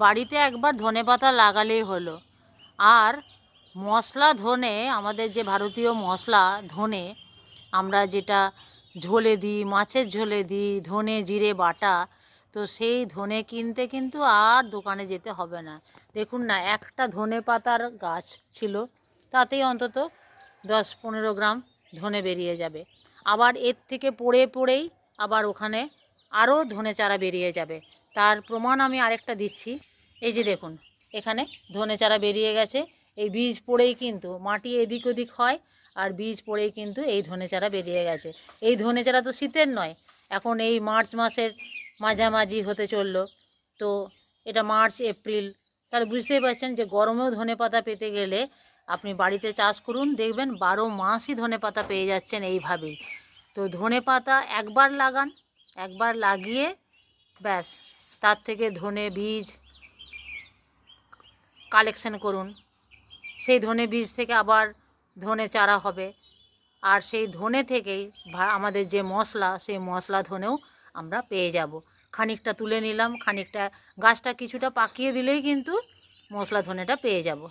বাড়িতে একবার ধনেপাতা লাগালেই হলো। আর মশলা ধনে, আমাদের যে ভারতীয় মশলা ধনে, আমরা যেটা ঝোলে দিই, মাছের ঝোলে দিই, ধনে জিরে বাটা, তো সেই ধনে কিনতে কিন্তু আর দোকানে যেতে হবে না। দেখুন না, একটা ধনে পাতার গাছ ছিল, তাতেই অন্তত 10-15 গ্রাম ধনে বেরিয়ে যাবে। আবার এর থেকে পড়ে পড়েই আবার ওখানে আরও ধনে চারা বেরিয়ে যাবে। তার প্রমাণ আমি আরেকটা দিচ্ছি। এই যে দেখুন, এখানে ধনে চারা বেরিয়ে গেছে। এই বীজ পড়েই কিন্তু মাটি এদিক ওদিক হয়, আর বীজ পড়েই কিন্তু এই ধনে চারা বেরিয়ে গেছে। এই ধনে চারা তো শীতের নয়, এখন এই মার্চ মাসের মাঝামাঝি হতে চললো, তো এটা মার্চ এপ্রিল, তাহলে বুঝতেই পারছেন যে গরমেও ধনে পাতা পেতে গেলে আপনি বাড়িতে চাষ করুন, দেখবেন 12 মাসই ধনে পাতা পেয়ে যাচ্ছেন এইভাবেই। তো ধনে পাতা একবার লাগান, একবার লাগিয়ে ব্যাস, তার থেকে ধনে বীজ কালেকশন করুন। সেই ধনে বীজ থেকে আবার ধনে চারা হবে, আর সেই ধনে থেকেই আমাদের যে মশলা, সেই মশলা ধনেও আমরা পেয়ে যাব। খানিকটা তুলে নিলাম, খানিকটা গাছটা কিছুটা পাকিয়ে দিলেই কিন্তু মশলা ধনেটা পেয়ে যাব।